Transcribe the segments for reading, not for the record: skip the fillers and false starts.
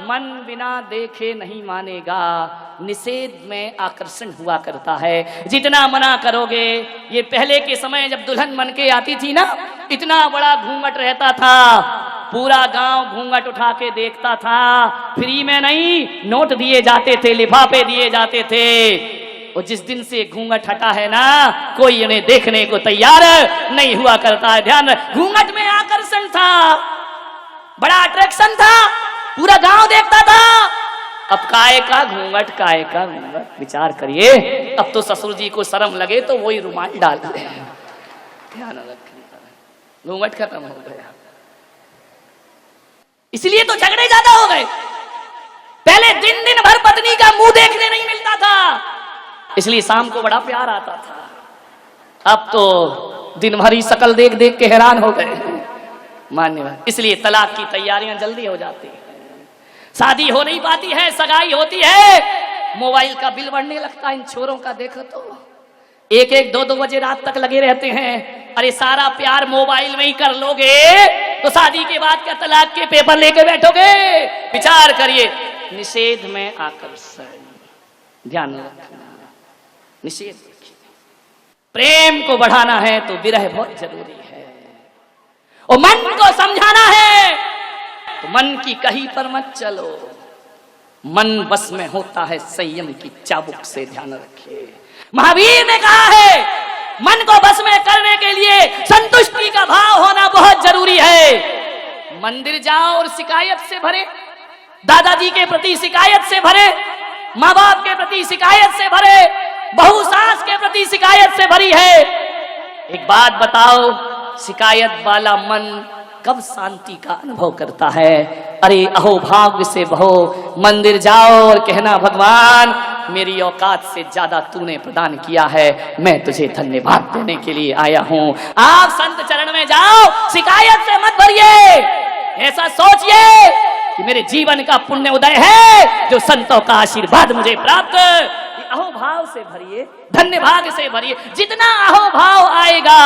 मन बिना देखे नहीं मानेगा, निषेध में आकर्षण हुआ करता है। जितना मना करोगे, ये पहले के समय जब दुल्हन बन के आती थी ना, इतना बड़ा घूंघट रहता था, पूरा गांव घूंघट उठा के देखता था। फ्री में नहीं, नोट दिए जाते थे, लिफाफे दिए जाते थे। और जिस दिन से घूंघट हटा है ना, कोई उन्हें देखने को तैयार नहीं हुआ करता है। ध्यान, घूंघट में आकर्षण था, बड़ा अट्रैक्शन था, पूरा गांव देखता था। अब काय का घूंघट, काय का घूंघट, विचार करिए। अब तो ससुर जी को शर्म लगे तो वही रुमाल डाल दे। ध्यान रखें, घूंघट खत्म हो गया। इसलिए तो झगड़े ज्यादा हो गए। पहले दिन दिन भर पत्नी का मुंह देखने नहीं मिलता था, इसलिए शाम को बड़ा प्यार आता था। अब तो दिन भर ही शकल देख देख के हैरान हो गए। मान्यवर, इसलिए तलाक की तैयारियां जल्दी हो जाती है, शादी हो नहीं पाती है, सगाई होती है, मोबाइल का बिल बढ़ने लगता है। इन छोरों का देखो तो 1-1, 2-2 बजे रात तक लगे रहते हैं। अरे सारा प्यार मोबाइल में ही कर लोगे तो शादी के बाद क्या तलाक के पेपर लेके बैठोगे? विचार करिए। निषेध में आकर्षण, ध्यान रखना, निषेध रखिए। प्रेम को बढ़ाना है तो विरह बहुत जरूरी है, और मन को समझाना है तो मन की कहीं पर मत चलो। मन बस में होता है संयम की चाबुक से, ध्यान रखिए। महावीर ने कहा है, मन को बस में करने के लिए संतुष्टि का भाव होना बहुत जरूरी है। मंदिर जाओ और शिकायत से भरे, दादाजी के प्रति शिकायत से भरे, माँ बाप के प्रति शिकायत से भरे, बहू सास के प्रति शिकायत से भरी है। एक बात बताओ, शिकायत वाला मन कब शांति का अनुभव करता है? अरे अहो भाग्य से बहो, मंदिर जाओ और कहना, भगवान मेरी औकात से ज्यादा तूने प्रदान किया है, मैं तुझे धन्यवाद देने के लिए आया हूं। आप संत चरण में जाओ, शिकायत से मत भरिए, ऐसा सोचिए कि मेरे जीवन का पुण्य उदय है जो संतों का आशीर्वाद मुझे प्राप्त। अहोभाव से भरिए, धन्यवाद से भरिए। जितना अहोभाव आएगा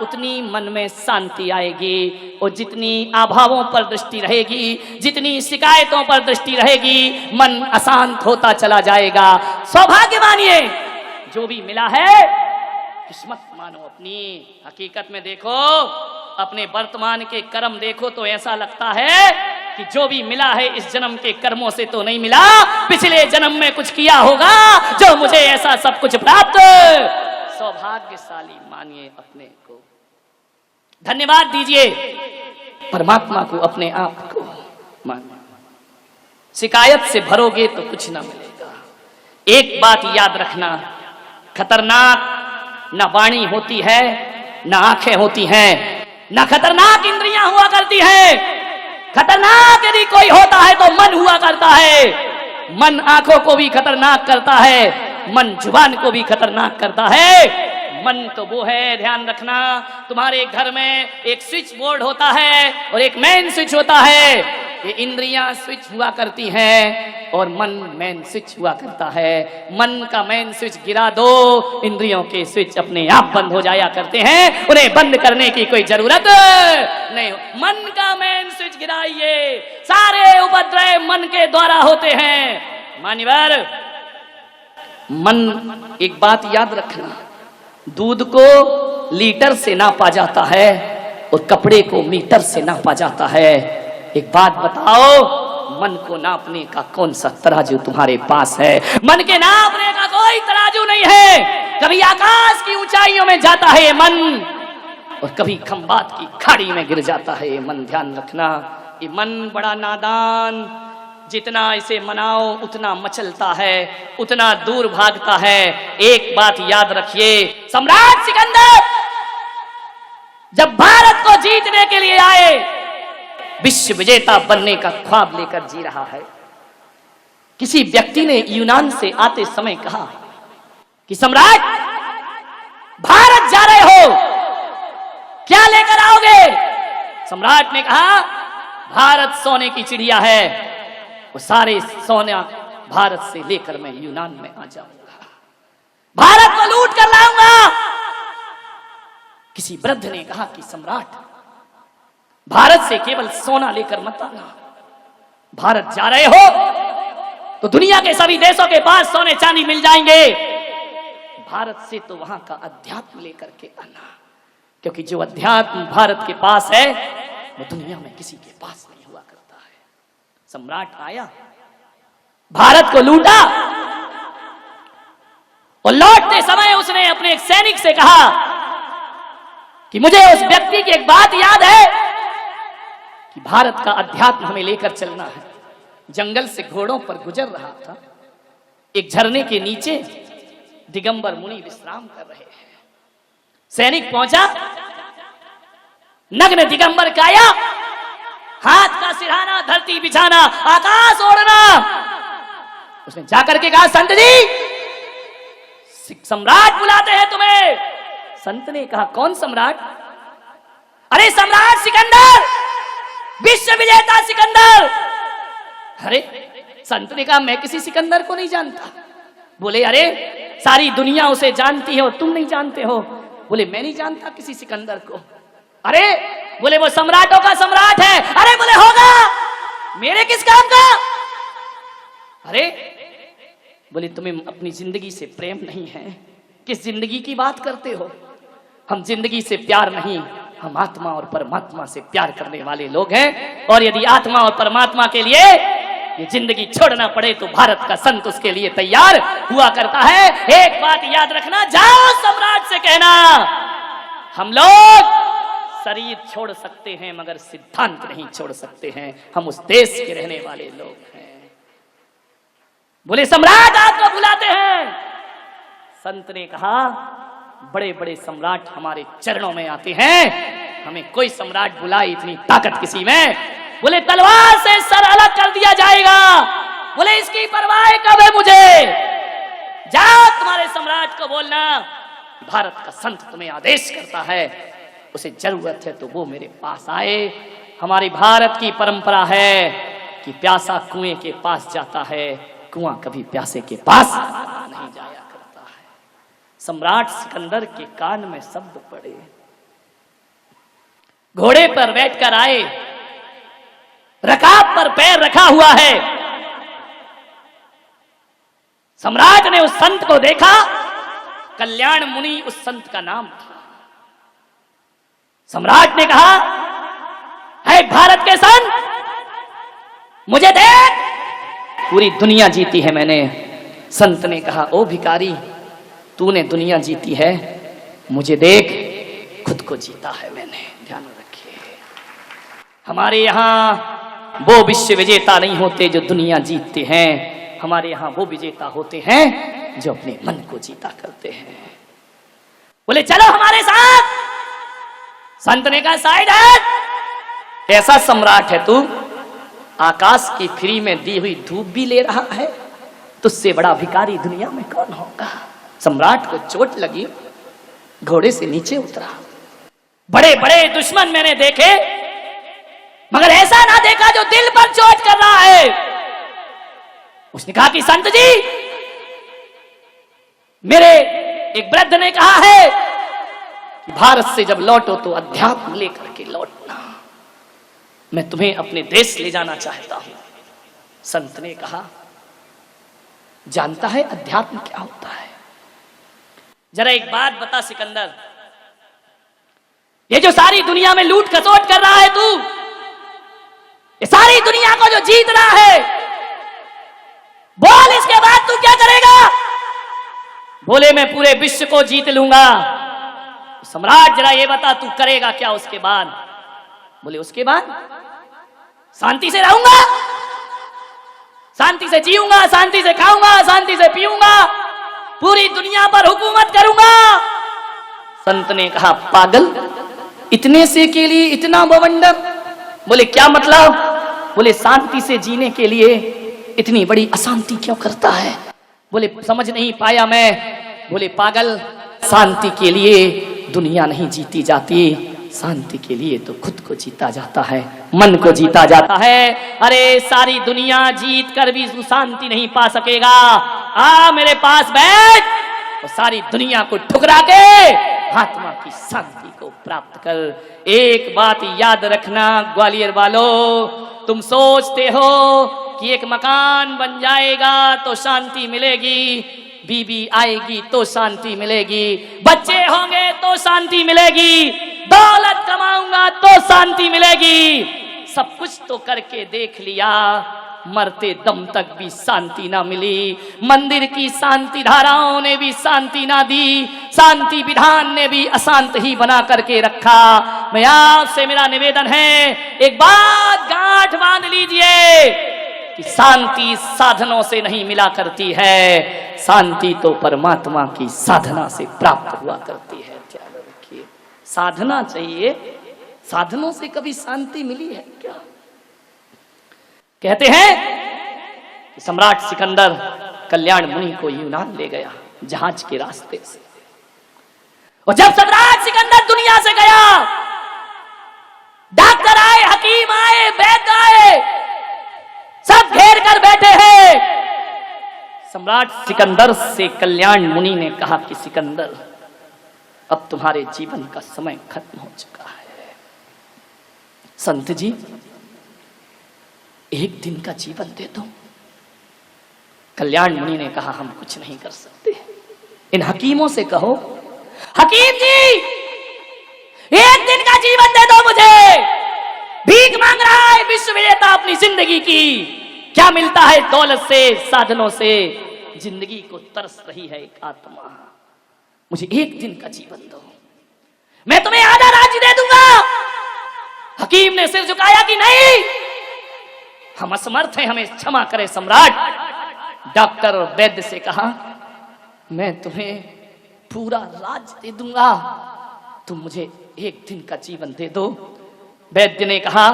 उतनी मन में शांति आएगी, और जितनी अभावों पर दृष्टि रहेगी, जितनी शिकायतों पर दृष्टि रहेगी, मन अशांत होता चला जाएगा। सौभाग्य मानिए, जो भी मिला है किस्मत मानो अपनी। हकीकत में देखो, अपने वर्तमान के कर्म देखो तो ऐसा लगता है कि जो भी मिला है इस जन्म के कर्मों से तो नहीं मिला, पिछले जन्म में कुछ किया होगा जो मुझे ऐसा सब कुछ प्राप्त। सौभाग्यशाली मानिए अपने को, धन्यवाद दीजिए परमात्मा को, अपने आप को मानिए। शिकायत से भरोगे तो कुछ ना मिलेगा। एक बात याद रखना, खतरनाक ना वाणी होती है, ना आंखें होती हैं, ना खतरनाक इंद्रियां हुआ करती हैं। खतरनाक यदि कोई होता है तो मन हुआ करता है। मन आंखों को भी खतरनाक करता है, मन जुबान को भी खतरनाक करता है। मन तो वो है, ध्यान रखना, तुम्हारे घर में एक स्विच बोर्ड होता है और एक मेन स्विच होता है। ये इंद्रियां स्विच हुआ करती हैं और मन मेन स्विच हुआ करता है। मन का मेन स्विच गिरा दो, इंद्रियों के स्विच अपने आप बंद हो जाया करते हैं, उन्हें बंद करने की कोई जरूरत नहीं। मन का मेन स्विच गिराइए, सारे उपद्रव मन के द्वारा होते हैं। मान्यवर, मन, एक बात याद रखना, दूध को लीटर से नापा जाता है और कपड़े को मीटर से नापा जाता है। एक बात बताओ, मन को नापने का कौन सा तराजू तुम्हारे पास है? मन के नापने का कोई तराजू नहीं है। कभी आकाश की ऊंचाइयों में जाता है ये मन, और कभी खंबात की खाड़ी में गिर जाता है ये मन। ध्यान रखना, ये मन बड़ा नादान, जितना इसे मनाओ उतना मचलता है, उतना दूर भागता है। एक बात याद रखिए, सम्राट सिकंदर जब भारत को जीतने के लिए आए, विश्व विजेता बनने का ख्वाब लेकर जी रहा है। किसी व्यक्ति ने यूनान से आते समय कहा कि सम्राट, भारत जा रहे हो, क्या लेकर आओगे? सम्राट ने कहा, भारत सोने की चिड़िया है, वो सारे सोना भारत से लेकर मैं यूनान में आ जाऊंगा, भारत को लूट कर लाऊंगा। किसी वृद्ध ने कहा कि सम्राट, भारत से केवल सोना लेकर मत आना, भारत जा रहे हो तो दुनिया के सभी देशों के पास सोने चांदी मिल जाएंगे, भारत से तो वहां का अध्यात्म लेकर के आना, क्योंकि जो अध्यात्म भारत के पास है वो दुनिया में किसी के पास नहीं हुआ करता है। सम्राट आया, भारत को लूटा और लौटते समय उसने अपने एक सैनिक से कहा कि मुझे उस व्यक्ति की एक बात याद है कि भारत का अध्यात्म हमें लेकर चलना है। जंगल से घोड़ों पर गुजर रहा था, एक झरने के नीचे दिगंबर मुनि विश्राम कर रहे हैं। सैनिक पहुंचा, नग्न दिगंबर काया, हाथ का सिरहाना, धरती बिछाना, आकाश ओढ़ना। उसने जाकर के कहा, संत जी सम्राट बुलाते हैं तुम्हें। संत ने कहा, कौन सम्राट? अरे सम्राट सिकंदर, विश्व विजेता सिकंदर। अरे संत ने कहा, मैं किसी सिकंदर को नहीं जानता। बोले, अरे सारी दुनिया उसे जानती है और तुम नहीं जानते हो। बोले, मैं नहीं जानता किसी सिकंदर को। अरे बोले, वो सम्राटों का सम्राट है। अरे बोले, होगा, मेरे किस काम का? अरे बोले, तुम्हें अपनी जिंदगी से प्रेम नहीं है, किस जिंदगी की बात करते हो? हम जिंदगी से प्यार नहीं, हम आत्मा और परमात्मा से प्यार करने वाले लोग हैं, और यदि आत्मा और परमात्मा के लिए ये जिंदगी छोड़ना पड़े तो भारत का संत उसके लिए तैयार हुआ करता है। एक बात याद रखना, जाओ सम्राट से कहना, हम लोग शरीर छोड़ सकते हैं मगर सिद्धांत नहीं छोड़ सकते हैं, हम उस देश के रहने वाले लोग हैं। बोले, सम्राट आपको बुलाते हैं। संत ने कहा, बड़े बड़े सम्राट हमारे चरणों में आते हैं, हमें कोई सम्राट बुलाए इतनी ताकत किसी में। बोले, तलवार से सर अलग कर दिया जाएगा। बोले, इसकी परवाह कब है मुझे? जाओ तुम्हारे सम्राट को बोलना, भारत का संत तुम्हें आदेश करता है, उसे जरूरत है तो वो मेरे पास आए। हमारी भारत की परंपरा है कि प्यासा कुएं के पास जाता है, कुआं कभी प्यासे के पास नहीं जाया करता है। सम्राट सिकंदर के कान में शब्द पड़े, घोड़े पर बैठकर आए, रकाब पर पैर रखा हुआ है। सम्राट ने उस संत को देखा, कल्याण मुनि उस संत का नाम था। सम्राट ने कहा, है भारत के संत, मुझे देख, पूरी दुनिया जीती है मैंने। संत ने कहा, ओ भिखारी, तूने दुनिया जीती है, मुझे देख, खुद को जीता है मैंने। ध्यान रखिए, हमारे यहां वो विश्व विजेता नहीं होते जो दुनिया जीतते हैं, हमारे यहां वो विजेता होते हैं जो अपने मन को जीता करते हैं। बोले, चलो हमारे साथ। संत ने कहा, साइड हट, ऐसा सम्राट है तू, आकाश की फ्री में दी हुई धूप भी ले रहा है, तुझसे बड़ा भिखारी दुनिया में कौन होगा? सम्राट को चोट लगी, घोड़े से नीचे उतरा। बड़े बड़े दुश्मन मैंने देखे, मगर ऐसा ना देखा जो दिल पर चोट कर रहा है। उसने कहा कि संत जी, मेरे एक वृद्ध ने कहा है कि भारत से जब लौटो तो अध्यात्म लेकर के लौटना, मैं तुम्हें अपने देश ले जाना चाहता हूं। संत ने कहा, जानता है अध्यात्म क्या होता है? जरा एक बात बता सिकंदर, ये जो सारी दुनिया में लूट खसोट कर रहा है तू, ये सारी दुनिया को जो जीत रहा है, बोल इसके बाद तू क्या करेगा? बोले, मैं पूरे विश्व को जीत लूंगा। सम्राट जरा ये बता, तू करेगा क्या उसके बाद? बोले, उसके बाद शांति से रहूंगा, शांति से जीऊंगा, शांति से खाऊंगा, शांति से पीऊंगा, पूरी दुनिया पर हुकूमत करूंगा। संत ने कहा, पागल, इतने से के लिए इतना बवंडर? बोले, क्या मतलब? बोले, शांति से जीने के लिए इतनी बड़ी अशांति क्यों करता है? बोले, समझ नहीं पाया मैं। बोले, पागल, शांति के लिए दुनिया नहीं जीती जाती, शांति के लिए तो खुद को जीता जाता है, मन को जीता जाता है। अरे सारी दुनिया जीत कर भी तू शांति नहीं पा सकेगा। आ मेरे पास बैठ और सारी दुनिया को ठुकरा के आत्मा की शांति को प्राप्त कर। एक बात याद रखना ग्वालियर वालों, तुम सोचते हो कि एक मकान बन जाएगा तो शांति मिलेगी, बीबी आएगी तो शांति मिलेगी, बच्चे होंगे तो शांति मिलेगी, दौलत कमाऊंगा तो शांति मिलेगी। सब कुछ तो करके देख लिया, मरते दम तक भी शांति ना मिली। मंदिर की शांति धाराओं ने भी शांति ना दी, शांति विधान ने भी अशांत ही बना करके रखा। मैं आपसे मेरा निवेदन है, एक बात गांठ बांध लीजिए कि शांति साधनों से नहीं मिला करती है, शांति तो परमात्मा की साधना से प्राप्त हुआ करती है। ध्यान रखिए, साधना चाहिए, साधनों से कभी शांति मिली है क्या? कहते हैं कि सम्राट सिकंदर कल्याण मुनि को यूनान ले गया जहाज के रास्ते से, और जब सम्राट सिकंदर दुनिया से गया, डॉक्टर आए, हकीम आए, वैद्य आए, सब घेर कर बैठे हैं। सम्राट सिकंदर से कल्याण मुनि ने कहा कि सिकंदर, अब तुम्हारे जीवन का समय खत्म हो चुका है। संत जी, एक दिन का जीवन दे दो। कल्याण मुनि ने कहा, हम कुछ नहीं कर सकते, इन हकीमों से कहो, हकीम जी एक दिन का जीवन दे दो मुझे, भीख मांग रहा है विश्व विजेता अपनी जिंदगी की, क्या मिलता है दौलत से, साधनों से, जिंदगी को तरस रही है एक आत्मा, मुझे एक दिन का जीवन दो, मैं तुम्हें आधा राज्य दे दूंगा। हकीम ने सिर झुकाया कि नहीं, हम असमर्थ हैं, हमें क्षमा करें सम्राट। डॉक्टर और वैद्य से कहा, मैं तुम्हें पूरा राज्य दे दूंगा, तुम मुझे एक दिन का जीवन दे दो। वैद्य ने कहा,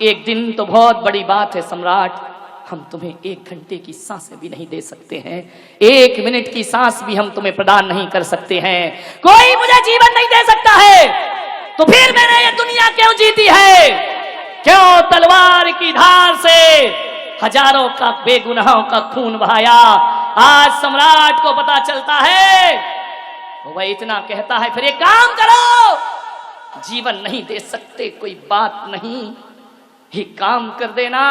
एक दिन तो बहुत बड़ी बात है सम्राट, हम तुम्हें 1 घंटे की सांसें भी नहीं दे सकते हैं, 1 मिनट की सांस भी हम तुम्हें प्रदान नहीं कर सकते हैं, कोई मुझे जीवन नहीं दे सकता है, तो फिर मैंने ये दुनिया क्यों जीती है? क्यों तलवार की धार से हजारों का बेगुनाहों का खून बहाया? आज सम्राट को पता चलता है, वह इतना कहता है, फिर एक काम करो, जीवन नहीं दे सकते कोई बात नहीं, एक काम कर देना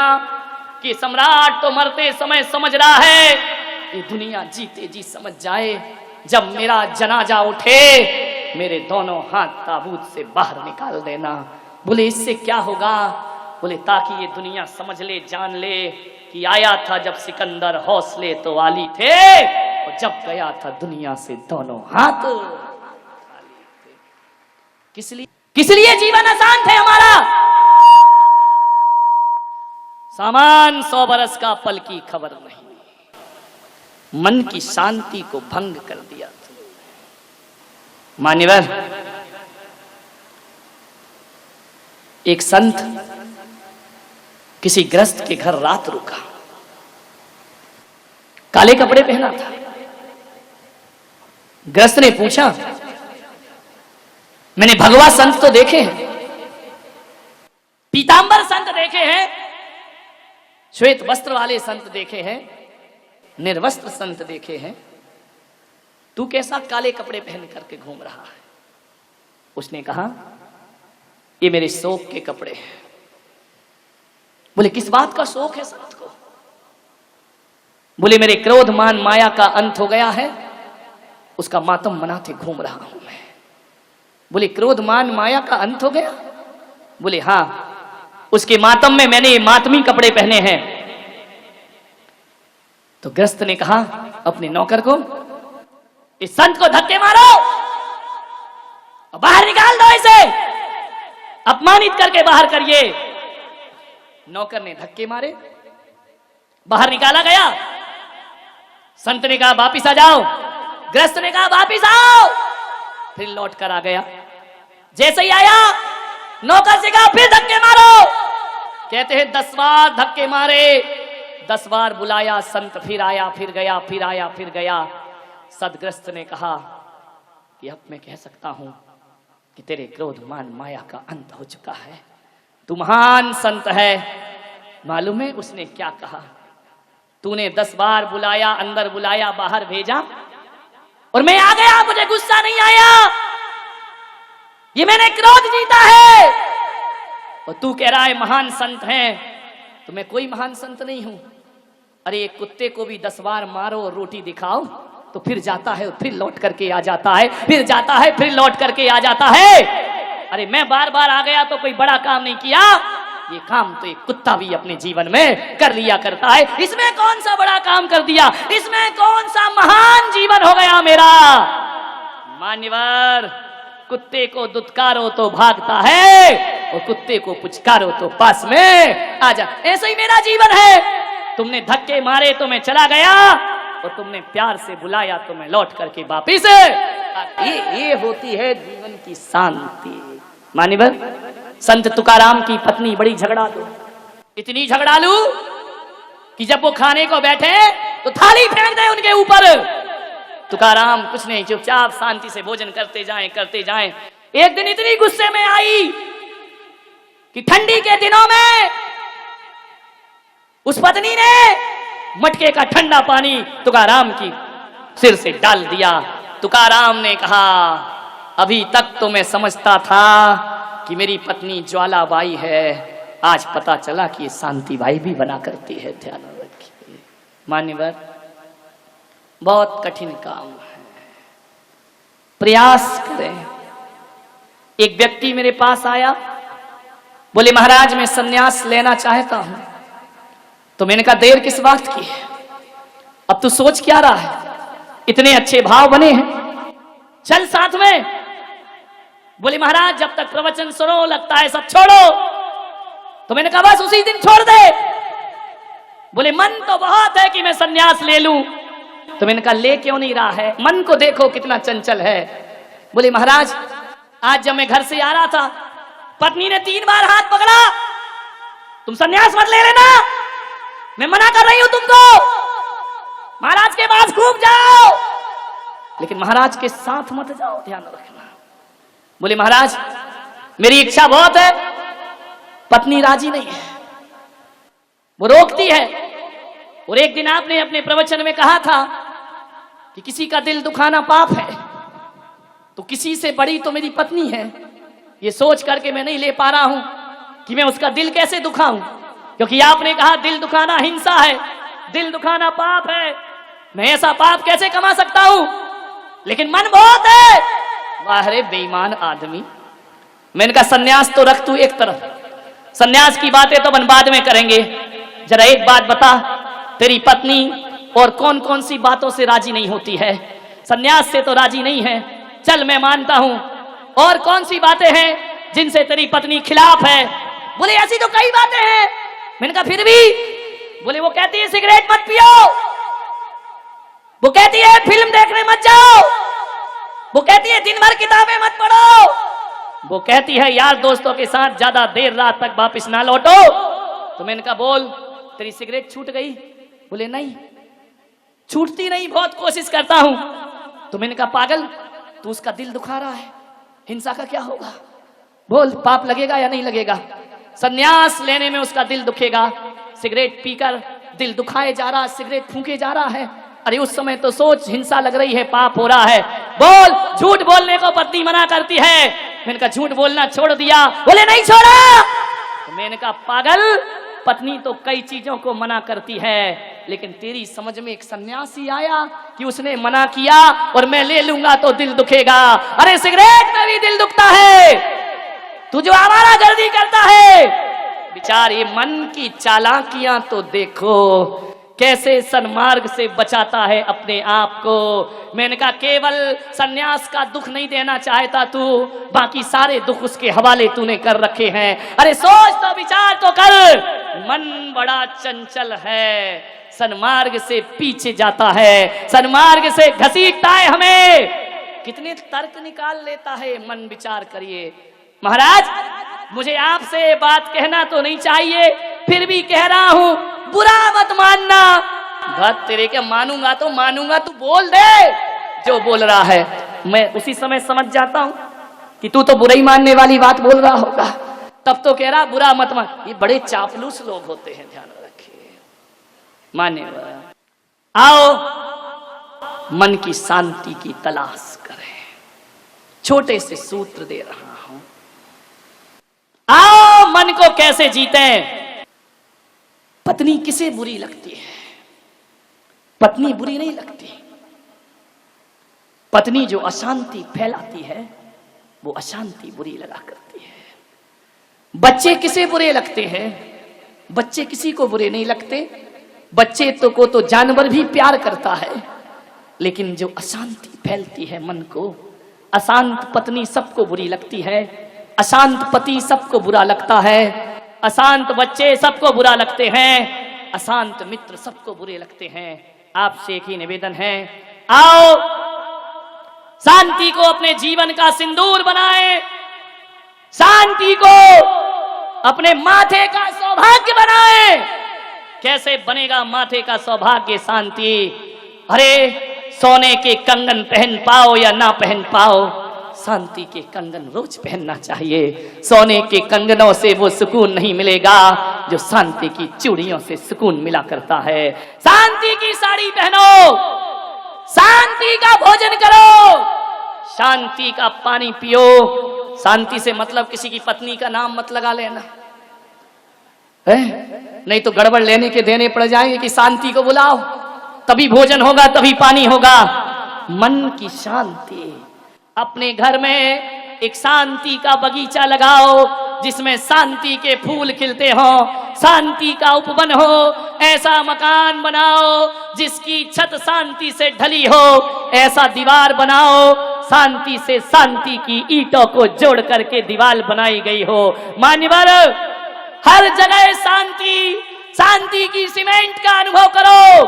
कि सम्राट तो मरते समय समझ रहा है, ये दुनिया जीते जी समझ जाए, जब मेरा जनाजा उठे मेरे दोनों हाथ ताबूत से बाहर निकाल देना। बोले इससे क्या होगा? बोले ताकि ये दुनिया समझ ले, जान ले कि आया था जब सिकंदर हौसले तो वाली थे, और जब गया था दुनिया से दोनों हाथ खाली थे। किस लिए जीवन आसान थे हमारा? सामान 100 बरस का, पल की खबर नहीं, मन की शांति को भंग कर दिया। मान्यवर, एक संत किसी गृहस्थ के घर रात रुका, काले कपड़े पहना था। गृहस्थ ने पूछा, मैंने भगवा संत तो देखे हैं, पीतांबर संत देखे हैं, श्वेत वस्त्र वाले संत देखे हैं, निर्वस्त्र संत देखे हैं, तू कैसा काले कपड़े पहन करके घूम रहा है? उसने कहा, ये मेरे शोक के कपड़े हैं। बोले किस बात का शोक है संत को? बोले मेरे क्रोध मान माया का अंत हो गया है, उसका मातम मनाते घूम रहा हूं मैं। बोले क्रोध मान माया का अंत हो गया? बोले हां, उसके मातम में मैंने ये मातमी कपड़े पहने हैं। तो गृहस्थ ने कहा अपने नौकर को, इस संत को धक्के मारो और बाहर निकाल दो, इसे अपमानित करके बाहर करिए। नौकर ने धक्के मारे, बाहर निकाला गया। संत ने कहा वापिस आ जाओ, गृहस्थ ने कहा वापिस आओ, फिर लौट कर आ गया। जैसे ही आया, नौकर से कहा फिर धक्के मारो। कहते हैं 10 बार धक्के मारे, 10 बार बुलाया, संत फिर आया, फिर गया, फिर आया, फिर गया। सदग्रस्त ने कहा कि अब मैं कह सकता हूं कि तेरे क्रोध मान माया का अंत हो चुका है, तू महान संत है। मालूम है उसने क्या कहा? तूने 10 बार बुलाया, अंदर बुलाया, बाहर भेजा, और मैं आ गया, मुझे गुस्सा नहीं आया, ये मैंने क्रोध जीता है। और तू कह रहा है महान संत हैं, तो मैं कोई महान संत नहीं हूं। अरे एक कुत्ते को भी 10 बार मारो और रोटी दिखाओ तो फिर जाता है और फिर लौट करके आ जाता है, फिर जाता है फिर लौट करके आ जाता है। अरे मैं बार बार आ गया तो कोई बड़ा काम नहीं किया, ये काम तो एक कुत्ता भी अपने जीवन में कर लिया करता है। इसमें कौन सा बड़ा काम कर दिया, इसमें कौन सा महान जीवन हो गया मेरा। मान्यवर, कुत्ते को दुत्कारो तो भागता है और कुत्ते को पुचकारो तो पास में आ जा। ऐसा ही मेरा जीवन है। तुमने धक्के मारे तो मैं चला गया और तुमने प्यार से बुलाया तो मैं लौट करके वापिस। ये होती है जीवन की शांति। मान्यवर, संत तुकाराम की पत्नी बड़ी झगड़ालू, इतनी झगड़ालू कि जब वो खाने को बैठे तो थाली फेंक दे उनके ऊपर। तुकाराम कुछ नहीं, चुपचाप शांति से भोजन करते जाएं। एक दिन इतनी गुस्से में आई कि ठंडी के दिनों में उस पत्नी ने मटके का ठंडा पानी तुकाराम की सिर से डाल दिया। तुकाराम ने कहा, अभी तक तो मैं समझता था कि मेरी पत्नी ज्वालाबाई है, आज पता चला कि ये शांतिबाई भी बना करती है। ध्यान रखिए मान्यवर, बहुत कठिन काम है, प्रयास करें। एक व्यक्ति मेरे पास आया, बोले महाराज मैं सन्यास लेना चाहता हूं। तो मैंने कहा देर किस बात की है, अब तू सोच क्या रहा है, इतने अच्छे भाव बने हैं, चल साथ में। बोले महाराज जब तक प्रवचन सुनो लगता है सब छोड़ो। तो मैंने कहा बस उसी दिन छोड़ दे। बोले मन तो बहुत है कि मैं सन्यास ले लूं। तो मैंने कहा ले क्यों नहीं रहा है, मन को देखो कितना चंचल है। बोले महाराज आज जब मैं घर से आ रहा था, पत्नी ने 3 बार हाथ पकड़ा, तुम सन्यास मत ले लेना, मैं मना कर रही हूं तुमको, महाराज के पास खूब जाओ लेकिन महाराज के साथ मत जाओ, ध्यान रखना। बोले महाराज मेरी इच्छा बहुत है, पत्नी राजी नहीं है, वो रोकती है। और एक दिन आपने अपने प्रवचन में कहा था कि किसी का दिल दुखाना पाप है, तो किसी से बड़ी तो मेरी पत्नी है। ये सोच करके मैं नहीं ले पा रहा हूं कि मैं उसका दिल कैसे दुखाऊं, क्योंकि आपने कहा दिल दुखाना हिंसा है, दिल दुखाना पाप है, मैं ऐसा पाप कैसे कमा सकता हूं, लेकिन मन बहुत है। वाह रे बेईमान आदमी। मैंने कहा सन्यास तो रख तू एक तरफ, सन्यास की बातें तो अपन बाद में करेंगे, जरा एक बात बता, तेरी पत्नी और कौन कौन सी बातों से राजी नहीं होती है? सन्यास से तो राजी नहीं है, चल मैं मानता हूं, और कौन सी बातें हैं जिनसे तेरी पत्नी खिलाफ है? बोले ऐसी तो कई बातें हैं। मैंने कहा फिर भी? बोले वो कहती है सिगरेट मत पियो, वो कहती है फिल्म देखने मत जाओ, वो कहती है दिन भर किताबें मत पढ़ो, वो कहती है यार दोस्तों के साथ ज्यादा देर रात तक वापस ना लौटो। तो मैंने कहा बोल तेरी सिगरेट छूट गई? बोले नहीं छूटती नहीं, बहुत कोशिश करता हूं। तो मैंने कहा पागल तू उसका दिल दुखा रहा है, हिंसा का क्या होगा, बोल पाप लगेगा या नहीं लगेगा? सन्यास लेने में उसका दिल दुखेगा, सिगरेट पीकर दिल दुखाए जा रहा, सिगरेट फूंके जा रहा है। अरे उस समय तो सोच हिंसा लग रही है, पाप हो रहा है। बोल झूठ बोलने को पत्नी मना करती है। मैंने कहा झूठ बोलना छोड़ दिया? बोले नहीं छोड़ा। तो मैंने कहा पागल पत्नी तो कई चीजों को मना करती है, लेकिन तेरी समझ में एक सन्यासी आया कि उसने मना किया और मैं ले लूंगा तो दिल दुखेगा। अरे सिगरेट में भी दिल दुखता है, तू जो आवारा गर्दी करता है। विचार ये मन की चालाकियां तो देखो, कैसे सन्मार्ग से बचाता है अपने आप को। मैंने कहा केवल सन्यास का दुख नहीं देना चाहता तू, बाकी सारे दुख उसके हवाले तूने कर रखे हैं। अरे सोच तो विचार तो कर, मन बड़ा चंचल है, सन्मार्ग से पीछे जाता है, सन्मार्ग से घसीटता है हमें। कितने तर्क निकाल लेता है मन, विचार करिए। महाराज मुझे आपसे बात कहना तो नहीं चाहिए, फिर भी कह रहा हूं, बुरा मत मानना। बात तेरे के मानूंगा तो मानूंगा, तू बोल दे जो बोल रहा है। मैं उसी समय समझ जाता हूं कि तू तो बुरा ही मानने वाली बात बोल रहा होगा, तब तो कह रहा बुरा मत मान। ये बड़े चापलूस लोग होते हैं, ध्यान रखिए। मान्यवर आओ मन की शांति की तलाश करें। छोटे से सूत्र दे रहा हूं, आओ मन को कैसे जीते। पत्नी किसे बुरी लगती है? पत्नी बुरी नहीं लगती। पत्नी जो अशांति फैलाती है वो अशांति बुरी लगा करती है। बच्चे किसे बुरे लगते हैं? बच्चे किसी को बुरे नहीं लगते। बच्चे को तो जानवर भी प्यार करता है, लेकिन जो अशांति फैलती है मन को, अशांत पत्नी सबको बुरी लगती है, अशांत पति सबको बुरा लगता है, अशांत बच्चे सबको बुरा लगते हैं, अशांत मित्र सबको बुरे लगते हैं। आपसे एक ही निवेदन है, आओ शांति को अपने जीवन का सिंदूर बनाएं, शांति को अपने माथे का सौभाग्य बनाएं। कैसे बनेगा माथे का सौभाग्य? शांति। अरे सोने के कंगन पहन पाओ या ना पहन पाओ, शांति के कंगन रोज पहनना चाहिए। सोने के कंगनों से वो सुकून नहीं मिलेगा जो शांति की चूड़ियों से सुकून मिला करता है। शांति की साड़ी पहनो, शांति का भोजन करो, शांति का पानी पियो। शांति से मतलब किसी की पत्नी का नाम मत लगा लेना है? नहीं तो गड़बड़ लेने के देने पड़ जाएंगे कि शांति को बुलाओ, तभी भोजन होगा, तभी पानी होगा। मन की शांति। अपने घर में एक शांति का बगीचा लगाओ जिसमें शांति के फूल खिलते हो, शांति का उपवन हो। ऐसा मकान बनाओ जिसकी छत शांति से ढली हो, ऐसा दीवार बनाओ शांति से शांति की ईंटों को जोड़ करके दीवार बनाई गई हो। मान्यवर, हर जगह शांति, शांति की सीमेंट का अनुभव करो।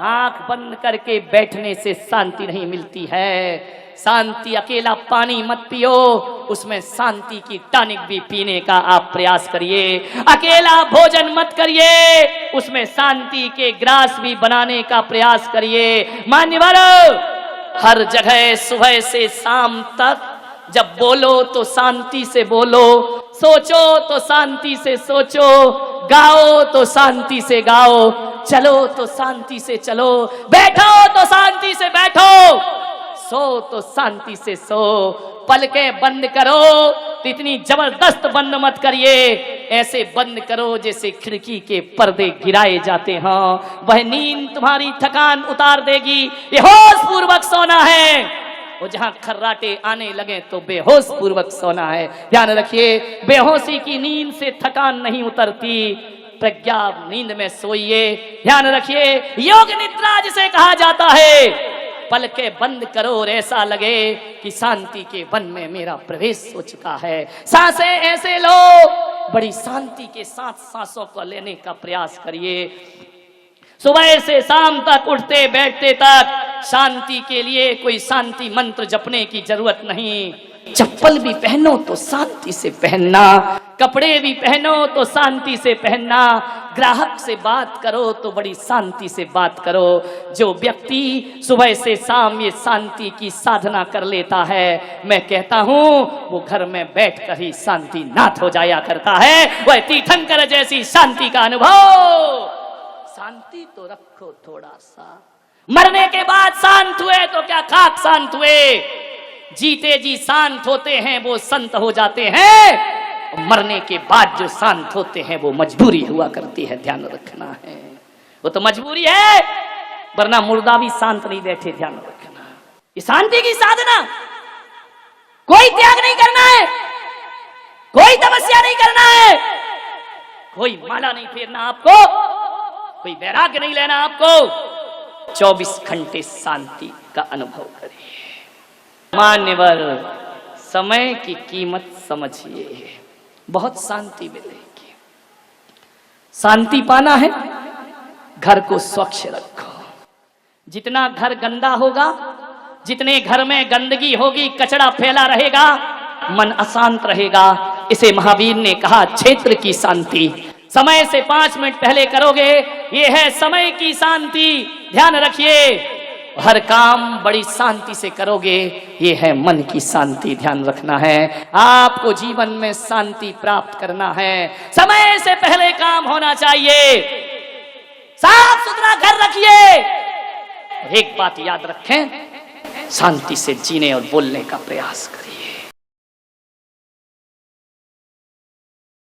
आंख बंद करके बैठने से शांति नहीं मिलती है। शांति अकेला पानी मत पियो, उसमें शांति की टॉनिक भी पीने का आप प्रयास करिए। अकेला भोजन मत करिए, उसमें शांति के ग्रास भी बनाने का प्रयास करिए। मान्यवर, हर जगह सुबह से शाम तक जब बोलो तो शांति से बोलो, सोचो तो शांति से सोचो, गाओ तो शांति से गाओ, चलो तो शांति से चलो, बैठो तो शांति से बैठो, सो तो शांति से सो। पलकें बंद करो तो इतनी जबरदस्त बंद मत करिए, ऐसे बंद करो जैसे खिड़की के पर्दे गिराए जाते हैं। वह नींद तुम्हारी थकान उतार देगी। ये होश पूर्वक सोना है, वो जहां खर्राटे आने लगे तो बेहोश पूर्वक सोना है। ध्यान रखिए, बेहोशी की नींद से थकान नहीं उतरती, प्रज्ञा नींद में सोइए। ध्यान रखिए, योग निद्रा जिसे कहा जाता है। पलकें बंद करो और ऐसा लगे कि शांति के वन में मेरा प्रवेश हो चुका है। सांसें ऐसे लो, बड़ी शांति के साथ सांसों को लेने का प्रयास करिए। सुबह से शाम तक, उठते बैठते तक शांति के लिए कोई शांति मंत्र जपने की जरूरत नहीं। चप्पल भी पहनो तो शांति से पहनना, कपड़े भी पहनो तो शांति से पहनना, ग्राहक से बात करो तो बड़ी शांति से बात करो। जो व्यक्ति सुबह से शाम ये शांति की साधना कर लेता है, मैं कहता हूँ वो घर में बैठकर ही शांति नाथ हो जाया करता है। वह तीर्थंकर जैसी शांति का अनुभव। शांति तो रखो थोड़ा सा, मरने के बाद शांत हुए तो क्या खाक शांत हुए। जीते जी शांत होते हैं वो संत हो जाते हैं, मरने के बाद जो शांत होते हैं वो मजबूरी हुआ करती है। ध्यान रखना है, वो तो मजबूरी है, वरना मुर्दा भी शांत नहीं बैठे। ध्यान रखना, ये शांति की साधना, कोई त्याग नहीं करना है, कोई तपस्या नहीं करना है, कोई माला नहीं फेरना आपको, कोई वैराग्य नहीं लेना आपको। 24 घंटे शांति का अनुभव करिए। मान्यवर, समय की कीमत समझिए, बहुत शांति मिलेगी। शांति पाना है, घर को स्वच्छ रखो। जितना घर गंदा होगा, जितने घर में गंदगी होगी, कचरा फैला रहेगा, मन अशांत रहेगा। इसे महावीर ने कहा क्षेत्र की शांति। समय से 5 मिनट पहले करोगे, ये है समय की शांति। ध्यान रखिए, हर काम बड़ी शांति से करोगे, ये है मन की शांति। ध्यान रखना है, आपको जीवन में शांति प्राप्त करना है। समय से पहले काम होना चाहिए, साफ सुथरा घर रखिए। एक बात याद रखें, शांति से जीने और बोलने का प्रयास करें।